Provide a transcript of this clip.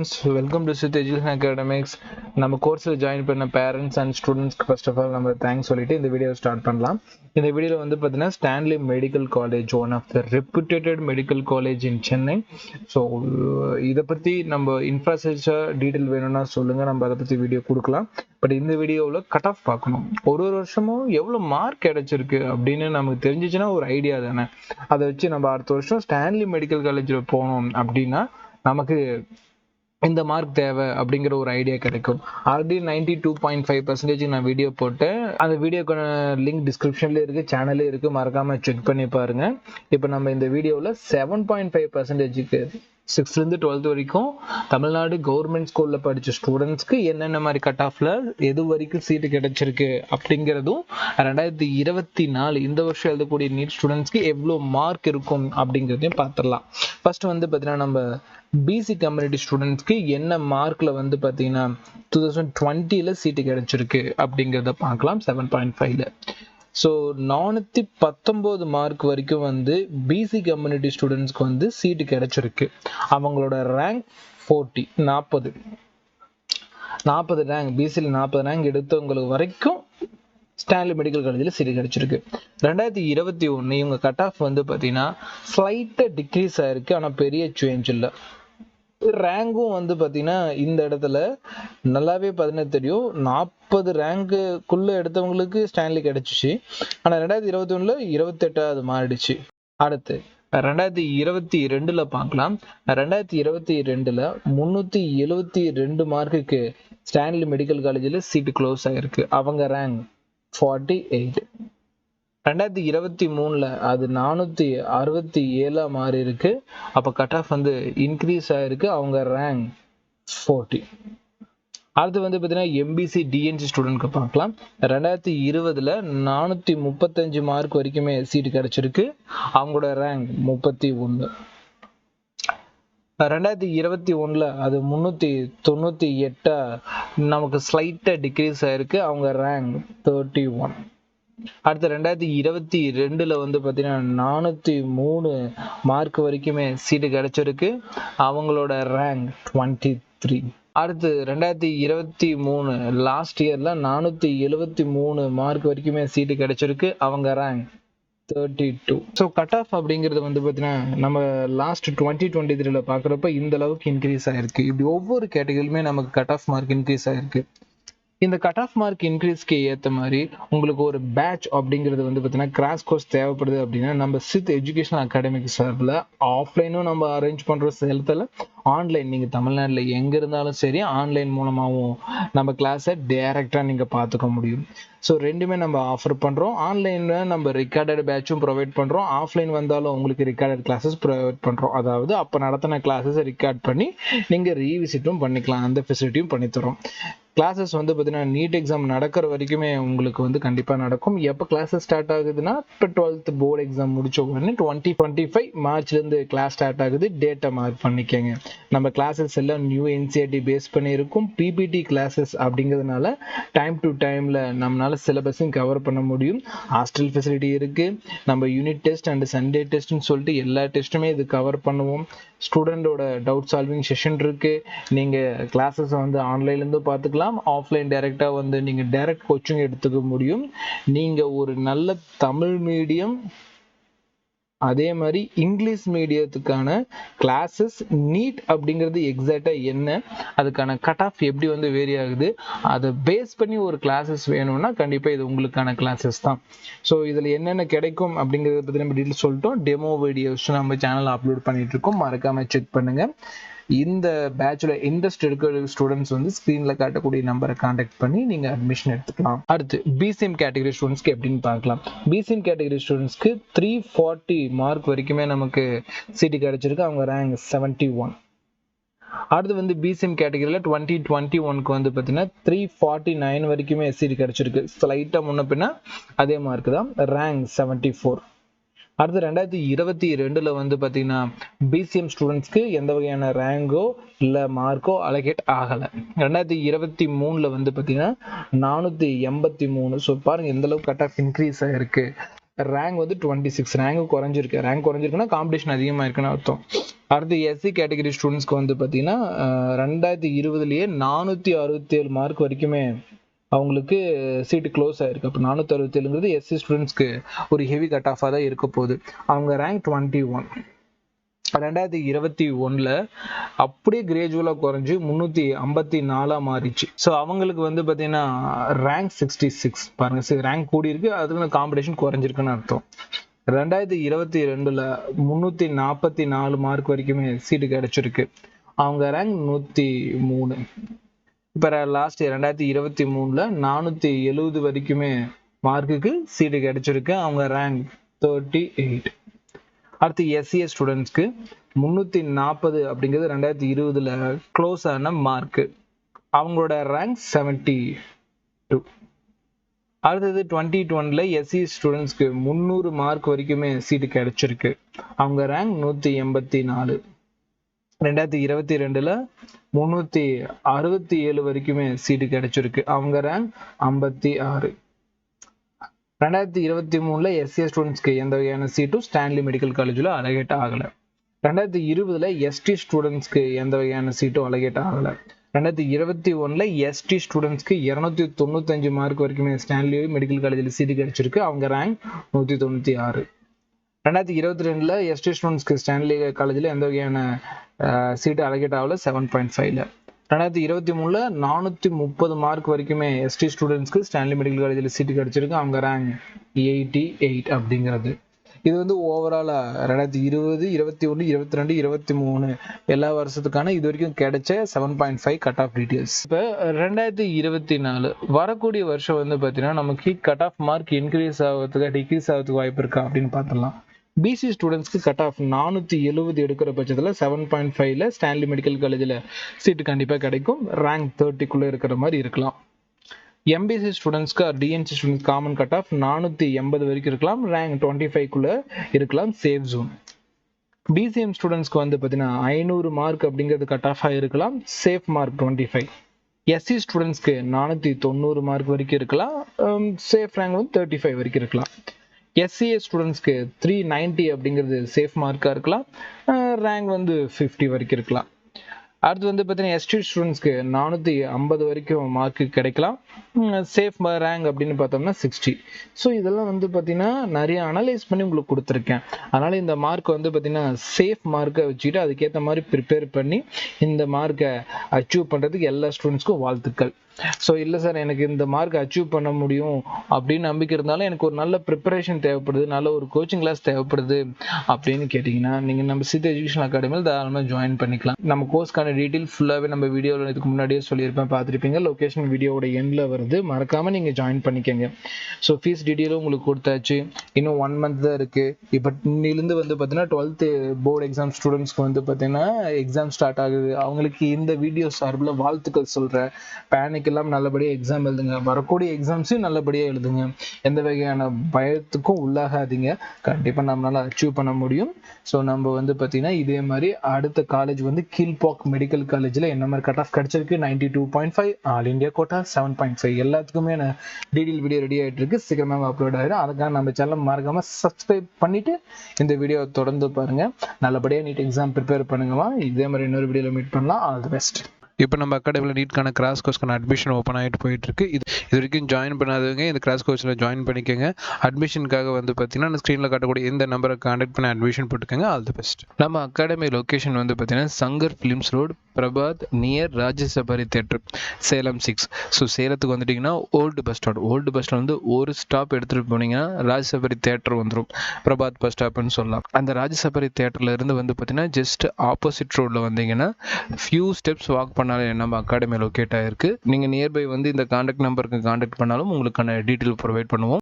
Friends, welcome to சித் education academics. நம்ம கோர்ஸில் ஜாயின் பண்ண பேரண்ட்ஸ் அண்ட் ஸ்டூடெண்ட்ஸ்க்கு ஃபர்ஸ்ட் ஆஃப் ஆல் நம்ம தேங்க்ஸ் சொல்லிட்டு இந்த வீடியோ ஸ்டார்ட் பண்ணலாம். இந்த வீடியோவில் வந்து பார்த்தீங்கன்னா Stanley medical college, one of the reputed medical college in Chennai. So இதை பற்றி நம்ம இன்ஃப்ராஸ்ட்ரக்சர் டீட்டெயில் வேணும்னா சொல்லுங்கள், நம்ம அதை பற்றி வீடியோ கொடுக்கலாம். பட் இந்த வீடியோவில் கட் ஆஃப் பார்க்கணும். ஒரு வருஷமும் எவ்வளோ மார்க் கிடைச்சிருக்கு அப்படின்னு நமக்கு தெரிஞ்சிச்சுன்னா ஒரு ஐடியா தானே. அதை வச்சு நம்ம அடுத்த வருஷம் ஸ்டான்லி மெடிக்கல் காலேஜில் போனோம் அப்படின்னா நமக்கு இந்த மார்க் தேவை அப்படிங்கிற ஒரு ஐடியா கிடைக்கும். ஆல்ரெடி 92.5% நான் வீடியோ போட்டேன். அந்த வீடியோக்கான லிங்க் டிஸ்கிரிப்ஷன்லேயே இருக்குது, சேனல்லே இருக்குது, மறக்காமல் செக் பண்ணி பாருங்கள். இப்போ நம்ம இந்த வீடியோவில் 7.5%க்கு 6th to 12th வரைக்கும் தமிழ்நாடு கவர்மெண்ட் ஸ்கூலில் படித்த ஸ்டூடெண்ட்ஸ்க்கு என்னென்ன மாதிரி கட் ஆஃபில் எது வரைக்கும் சீட்டு கிடைச்சிருக்கு அப்படிங்கிறதும், 2024 இந்த வருஷம் எழுதக்கூடிய நீட் ஸ்டூடெண்ட்ஸ்க்கு எவ்வளோ மார்க் இருக்கும் அப்படிங்கிறதையும் பார்த்துடலாம். ஃபர்ஸ்ட் வந்து பார்த்தீங்கன்னா நம்ம பிசி கம்யூனிட்டி ஸ்டூடெண்ட்ஸ்க்கு என்ன மார்க்கில் வந்து பார்த்தீங்கன்னா 2020 சீட்டு கிடைச்சிருக்கு அப்படிங்கிறத பார்க்கலாம். 7.5ல ஸோ 419 மார்க் வரைக்கும் வந்து பிசி கம்யூனிட்டி ஸ்டூடெண்ட்ஸ்க்கு வந்து சீட்டு கிடைச்சிருக்கு. அவங்களோட ரேங்க் 40 ரேங்க், பிசியில் 40 ரேங்க் எடுத்தவங்களுக்கு வரைக்கும் ஸ்டான்லி மெடிக்கல் காலேஜில் சீட்டு கிடைச்சிருக்கு. 2021 இவங்க கட் ஆஃப் வந்து பார்த்தீங்கன்னா ஸ்லைட்டாக டிக்ரீஸ் ஆயிருக்கு, ஆனால் பெரிய சேஞ்ச் இல்லை. ரேங்கும் வந்து பார்த்தீங்கன்னா இந்த இடத்துல நல்லாவே பார்த்தீங்கன்னா தெரியும், 40 ரேங்க்குள்ளே எடுத்தவங்களுக்கு ஸ்டான்லி கிடைச்சிச்சு. ஆனால் 2021 28வது மாறிடுச்சு. அடுத்து 2022 பார்க்கலாம். 2022 372 மார்க்குக்கு ஸ்டான்லி மெடிக்கல் காலேஜில் சீட்டு க்ளோஸ் ஆகிருக்கு. அவங்க ரேங்க் 48. 2023 அது 467 மாறி இருக்கு. அப்போ கட் ஆஃப் வந்து இன்க்ரீஸ் ஆயிருக்கு. அவங்க ரேங்க் 40. அடுத்து வந்து பார்த்தீங்கன்னா எம்பிசி டிஎன்சி ஸ்டூடெண்ட்க்கு பார்க்கலாம். 2020 435 மார்க் வரைக்குமே சீட்டு கிடைச்சிருக்கு. அவங்களோட ரேங்க் 31. 2021 அது 398 நமக்கு ஸ்லைட்டா டிக்ரீஸ் ஆயிருக்கு. அவங்க ரேங்க் 31. அடுத்த 2022 வந்து பார்த்தீங்கன்னா 403 மார்க் வரைக்குமே சீட்டு கிடைச்சிருக்கு. அவங்களோட ரேங்க் 23. அடுத்து 2023 லாஸ்ட் இயர்ல 473 மார்க் வரைக்குமே சீட்டு கிடைச்சிருக்கு. அவங்க ரேங்க் 32. ஸோ கட் ஆஃப் அப்படிங்கிறது வந்து பார்த்தீங்கன்னா நம்ம லாஸ்ட் 2023 பார்க்குறப்ப இந்த அளவுக்கு இன்க்ரீஸ் ஆயிருக்கு. இப்படி ஒவ்வொரு கேட்டகரியிலுமே நமக்கு கட் ஆஃப் மார்க் இன்க்ரீஸ் ஆயிருக்கு. இந்த கட் ஆஃப் மார்க் இன்க்ரீஸ்க்கு ஏற்ற மாதிரி உங்களுக்கு ஒரு பேட்ச் அப்படிங்கிறது வந்து பார்த்தீங்கன்னா கிராஷ் கோர்ஸ் தேவைப்படுது அப்படின்னா நம்ம சித் எஜுகேஷன் அகாடமிக் சார்பில் ஆஃப்லைனும் நம்ம அரேஞ்ச் பண்ணுற சேலத்தில், ஆன்லைன் நீங்கள் தமிழ்நாட்டில் எங்கே இருந்தாலும் சரி ஆன்லைன் மூலமாகவும் நம்ம கிளாஸை டைரெக்டாக நீங்கள் பார்த்துக்க முடியும். ஸோ ரெண்டுமே நம்ம ஆஃபர் பண்ணுறோம். ஆன்லைனில் நம்ம ரெக்கார்டட் பேட்சும் ப்ரொவைட் பண்ணுறோம். ஆஃப்லைன் வந்தாலும் உங்களுக்கு ரெக்கார்டட் கிளாஸஸ் ப்ரொவைட் பண்ணுறோம். அதாவது அப்போ நடத்தின கிளாஸஸை ரெக்கார்ட் பண்ணி நீங்கள் ரீவிசிட்டும் பண்ணிக்கலாம். அந்த ஃபெசிலிட்டியும் பண்ணித்தரோம். கிளாஸஸ் வந்து பார்த்தீங்கன்னா நீட் எக்ஸாம் நடக்கிற வரைக்குமே உங்களுக்கு வந்து கண்டிப்பாக நடக்கும். எப்போ கிளாஸஸ் ஸ்டார்ட் ஆகுதுன்னா இப்போ 12th போர்டு எக்ஸாம் முடிச்ச உடனே 2025 மார்ச்லேருந்து கிளாஸ் ஸ்டார்ட் ஆகுது. டேட்டை மார்க் பண்ணிக்கங்க. நம்ம கிளாஸஸ் எல்லாம் நியூ என்சிஆர்டி பேஸ் பண்ணி இருக்கும். பிபிடி கிளாஸஸ் அப்படிங்கிறதுனால டைம் டு டைமில் நம்மளால சிலபஸும் கவர் பண்ண முடியும். ஹாஸ்டல் ஃபெசிலிட்டி இருக்குது. நம்ம யூனிட் டெஸ்ட் அண்ட் சண்டே டெஸ்ட்னு சொல்லிட்டு எல்லா டெஸ்ட்டுமே இது கவர் பண்ணுவோம். ஸ்டூடெண்டோட டவுட் சால்விங் செஷன் இருக்குது. நீங்கள் கிளாஸஸை வந்து ஆன்லைன்லேருந்து பார்த்துக்கலாம். ஆஃப்லைன் டைரெக்டாக வந்து நீங்கள் டைரக்ட் கோச்சிங் எடுத்துக்க முடியும். நீங்கள் ஒரு நல்ல தமிழ் மீடியம் அதே மாதிரி இங்கிலீஷ் மீடியத்துக்கான கிளாஸஸ் நீட் அப்படிங்கிறது எக்ஸாக்டாக என்ன, அதுக்கான கட் ஆஃப் எப்படி வந்து வேரி ஆகுது, அதை பேஸ் பண்ணி ஒரு கிளாஸஸ் வேணும்னா கண்டிப்பாக இது உங்களுக்கான கிளாஸஸ் தான். ஸோ இதில் என்னென்ன கிடைக்கும் அப்படிங்கிறத பற்றி நம்ம டீட்டெயில் சொல்லிட்டோம். டெமோ வீடியோஸ் நம்ம சேனலில் அப்லோட் பண்ணிட்டு இருக்கோம், மறக்காமல் செக் பண்ணுங்கள். இந்த பேட்ச்ல இன்ட்ரெஸ்ட் இருக்கிற ஸ்டூடெண்ட்ஸ் வந்து ஸ்க்ரீனில் காட்டக்கூடிய நம்பரை கான்டாக்ட் பண்ணி நீங்கள் அட்மிஷன் எடுத்துக்கலாம். அடுத்து பிசிஎம் கேட்டகரி ஸ்டூடெண்ட்ஸ்க்கு எப்படின்னு பார்க்கலாம். பிசிஎம் கேட்டகரி ஸ்டூடெண்ட்ஸ்க்கு 340 மார்க் வரைக்குமே நமக்கு சீட்டு கிடைச்சிருக்கு. அவங்க ரேங்க் 71. அடுத்து வந்து பிசிஎம் கேட்டகரியில் 2021 வந்து பார்த்தீங்கன்னா 349 வரைக்குமே சீட்டு கிடைச்சிருக்கு. ஸ்லைட்டாக முன்ன பின்னா அதே மார்க் தான், ரேங்க் 74. அடுத்து 2022 வந்து பார்த்தீங்கன்னா பிசிஎம் ஸ்டூடெண்ட்ஸ்க்கு எந்த வகையான ரேங்கோ இல்லை மார்க்கோ அலோகேட் ஆகலை. 2023 வந்து பார்த்தீங்கன்னா 483. ஸோ பாருங்கள் எந்த அளவுக்கு கட் ஆஃப் இன்க்ரீஸ் ஆகிருக்கு. ரேங்க் வந்து 26 ரேங்க் குறைஞ்சிருக்குன்னா காம்படிஷன் அதிகமாக இருக்குன்னு அர்த்தம். அடுத்து எஸ்சி கேட்டகரி ஸ்டூடெண்ட்ஸ்க்கு வந்து பார்த்தீங்கன்னா 2020லயே 467 மார்க் வரைக்குமே அவங்களுக்கு சீட்டு க்ளோஸ் ஆயிருக்கு. அப்போ 467ங்கிறது எஸ்சி ஸ்டூடெண்ட்ஸ்க்கு ஒரு ஹெவி கட் ஆஃபாக தான் இருக்க போகுது. அவங்க ரேங்க் 21. 2021ல அப்படியே கிரேஜுவலாக குறைஞ்சி 354 மாறிச்சு. ஸோ அவங்களுக்கு வந்து பார்த்தீங்கன்னா ரேங்க் 66 பாருங்க, ரேங்க் கூடி இருக்கு, அதுக்கு காம்படிஷன் குறைஞ்சிருக்குன்னு அர்த்தம். 2022ல 344 மார்க் வரைக்குமே சீட்டு கிடைச்சிருக்கு. அவங்க ரேங்க் 103. இப்போ லாஸ்ட் 2023ல 470 வரைக்குமே மார்க்குக்கு சீட்டு கிடைச்சிருக்கு. அவங்க ரேங்க் 38. அடுத்து எஸ்சிஎஸ் ஸ்டூடெண்ட்ஸ்க்கு 340 அப்படிங்கிறது 2020ல க்ளோஸ் ஆன மார்க்கு. அவங்களோட ரேங்க் 72. அடுத்தது 2020ல எஸ்சி ஸ்டூடெண்ட்ஸ்க்கு 300 மார்க் வரைக்குமே சீட்டு கிடைச்சிருக்கு. அவங்க ரேங்க் 184. 2022ல 367 வரைக்குமே சீட்டு கிடைச்சிருக்கு. அவங்க ரேங்க் 56. 2023ல எஸ்சிஎஸ் ஸ்டூடெண்ட்ஸ்க்கு எந்த வகையான சீட்டும் ஸ்டான்லி மெடிக்கல் காலேஜில் அலகேட் ஆகலை. 2020ல எஸ்டி ஸ்டூடெண்ட்ஸ்க்கு எந்த வகையான சீட்டும் அலகேட் ஆகலை. 2021ல எஸ்டி ஸ்டூடெண்ட்ஸ்க்கு 295 மார்க் வரைக்குமே ஸ்டான்லி மெடிக்கல் காலேஜில் சீட்டு கிடைச்சிருக்கு. அவங்க ரேங்க் 196. 2022ல எஸ்டி ஸ்டூடெண்ட்ஸ்க்கு ஸ்டான்லி காலேஜில் எந்த வகையான சீட்டு அலகேட் ஆகல 7.5ல. 2023ல 430 மார்க் வரைக்குமே எஸ்டி ஸ்டூடெண்ட்ஸ்க்கு ஸ்டான்லி மெடிக்கல் காலேஜில் சீட்டு கிடைச்சிருக்கு. அவங்க ரேங்க் 88 அப்படிங்கிறது. இது வந்து ஓவராலா 2020, 21, 22, 23 எல்லா வருஷத்துக்கான இது வரைக்கும் கிடைச்ச 7.5 கட் ஆஃப் டீடைல்ஸ். இப்போ 2024 வரக்கூடிய வருஷம் வந்து பார்த்தீங்கன்னா நமக்கு கட் ஆஃப் மார்க் இன்க்ரீஸ் ஆகிறதுக்கு டிக்ரீஸ் ஆகிறதுக்கு வாய்ப்பு இருக்கா அப்படின்னு பார்த்துடலாம். பிசி ஸ்டூடெண்ட்ஸ்க்கு கட் ஆஃப் 470 எடுக்கிற பட்சத்தில் 7.5ல ஸ்டான்லி மெடிக்கல் காலேஜில் சீட்டு கண்டிப்பாக கிடைக்கும். ரேங்க் 30க்குள்ளே இருக்கிற மாதிரி இருக்கலாம். எம்பிசி ஸ்டூடெண்ட்ஸ்க்கு DNC students common cut off 480 வரைக்கும் இருக்கலாம். ரேங்க் 25க்குள்ளே இருக்கலாம், சேஃப் ஜோன். பிசிஎம் ஸ்டூடெண்ட்ஸ்க்கு வந்து பார்த்தீங்கன்னா 500 மார்க் அப்படிங்கிறது கட் ஆஃபாக இருக்கலாம், சேஃப் மார்க் 25. எஸ்சி ஸ்டூடெண்ட்ஸ்க்கு 490 மார்க் வரைக்கும் இருக்கலாம், சேஃப் ரேங்க் வந்து 35 வரைக்கும் இருக்கலாம். எஸ்சிஎஸ் ஸ்டூடெண்ட்ஸ்க்கு 390 அப்படிங்கிறது சேஃப் மார்க்காக இருக்கலாம், ரேங்க் வந்து 50 வரைக்கும் இருக்கலாம். அடுத்து வந்து பார்த்தீங்கன்னா எஸ்டி ஸ்டூடெண்ட்ஸ்க்கு 450 வரைக்கும் மார்க்கு கிடைக்கலாம், சேஃப் ரேங்க் அப்படின்னு பார்த்தோம்னா 60. ஸோ இதெல்லாம் வந்து பார்த்தீங்கன்னா நிறைய அனலைஸ் பண்ணி உங்களுக்கு கொடுத்துருக்கேன். அதனால் இந்த மார்க் வந்து பார்த்தீங்கன்னா சேஃப் மார்க்கை வச்சுக்கிட்டு அதுக்கேற்ற மாதிரி ப்ரிப்பேர் பண்ணி இந்த மார்க்கை அச்சீவ் பண்ணுறதுக்கு எல்லா ஸ்டூடெண்ட்ஸ்க்கும் வாழ்த்துக்கள். ஸோ இல்லை சார் எனக்கு இந்த மார்க் அச்சீவ் பண்ண முடியும் அப்படின்னு நம்பிக்கை இருந்தாலும் எனக்கு ஒரு நல்ல ப்ரிப்பரேஷன் தேவைப்படுது, நல்ல ஒரு கோச்சிங் கிளாஸ் தேவைப்படுது அப்படின்னு கேட்டிங்கன்னா நீங்கள் நம்ம சித்த எஜுகேஷன் அகாடமியில் தாராளமாக ஜாயின் பண்ணிக்கலாம். நம்ம கோர்ஸ்க்கான டீட்டெயில் ஃபுல்லாகவே நம்ம வீடியோவில் இதுக்கு முன்னாடியே சொல்லியிருப்பேன், பார்த்துருப்பீங்க. லொக்கேஷன் வீடியோவோட எண்டில் வருது, மறக்காமல் நீங்கள் ஜாயின் பண்ணிக்கங்க. ஸோ ஃபீஸ் டீட்டெயிலும் உங்களுக்கு கொடுத்தாச்சு. இன்னும் 1 month தான் இருக்குது. இப்போ இன்னிலிருந்து வந்து பார்த்தீங்கன்னா 12th போர்டு எக்ஸாம் ஸ்டூடெண்ட்ஸ்க்கு வந்து பார்த்தீங்கன்னா எக்ஸாம் ஸ்டார்ட் ஆகுது. அவங்களுக்கு இந்த வீடியோ சார்பில் வாழ்த்துக்கள் சொல்கிறேன். பேனிக் எல்லாம் நல்லபடியாக எக்ஸாம் எழுதுங்க, வரக்கூடிய எக்ஸாம்ஸையும் நல்லபடியாக எழுதுங்க, எந்த வகையான பயத்துக்கும் உள்ளாகாதீங்க. கண்டிப்பாக நம்மளால அச்சீவ் பண்ண முடியும். ஸோ நம்ம வந்து பார்த்தீங்கன்னா இதே மாதிரி அடுத்த காலேஜ் வந்து கீழ்பாக் மெடிக்கல் காலேஜில் என்ன மாதிரி கட் ஆஃப் கிடச்சிருக்கு 92.5, ஆல் இண்டியா கோட்டா 7.5 எல்லாத்துக்குமே டீடெயில் வீடியோ ரெடி ஆகிட்டு இருக்கு, சீக்கிரமாக அப்லோட் ஆகிடும். அதுக்காக நம்ம சேனல் மறக்காம சப்ஸ்கிரைப் பண்ணிட்டு இந்த வீடியோ தொடர்ந்து பாருங்க. நல்லபடியாக நீட் எக்ஸாம் ப்ரிப்பேர் பண்ணுங்கம்மா. இதே மாதிரி இன்னொரு வீடியோவில் மீட் பண்ணலாம். All the best. இப்போ நம்ம அகாடமியில் நீட்கான கிராஸ் கோர்ஸ்க்கான அட்மிஷன் ஓப்பன் ஆகிட்டு போயிட்டுருக்கு. இது வரைக்கும் ஜாயின் பண்ணாதவங்க இந்த கிராஸ் கோர்ஸில் ஜாயின் பண்ணிக்கோங்க. அட்மிஷனுக்காக வந்து பார்த்தீங்கன்னா ஸ்க்ரீனில் காட்டக்கூடிய இந்த நம்பரை கான்டாக்ட் பண்ணி அட்மிஷன் போட்டுக்கோங்க. All the best. நம்ம அகாடமி லொக்கேஷன் வந்து பார்த்தீங்கன்னா Shankar films road, Prabhat, near Rajasabari theatre, Salem 6. So சேலத்துக்கு வந்துட்டிங்கன்னா ஓல்டு பஸ் ஸ்டாண்ட் வந்து ஒரு ஸ்டாப் எடுத்துகிட்டு போனீங்கன்னா ராஜசபாரி தேட்டர் வந்துடும், பிரபாத் பஸ் ஸ்டாப்னு சொல்லலாம். அந்த ராஜசபாரி தேட்டரில் இருந்து வந்து பார்த்தீங்கன்னா ஜஸ்ட் ஆப்போசிட் ரோடில் வந்தீங்கன்னா ஃபியூ ஸ்டெப்ஸ் வாக் பண்ணாலே நம்ம அகாடமி லொக்கேட் ஆகிருக்கு. நீங்கள் நியர்பை வந்து இந்த கான்டாக்ட் நம்பருக்கு கான்டாக்ட் பண்ணாலும் உங்களுக்கான டீட்டெயில் ப்ரொவைட் பண்ணுவோம்.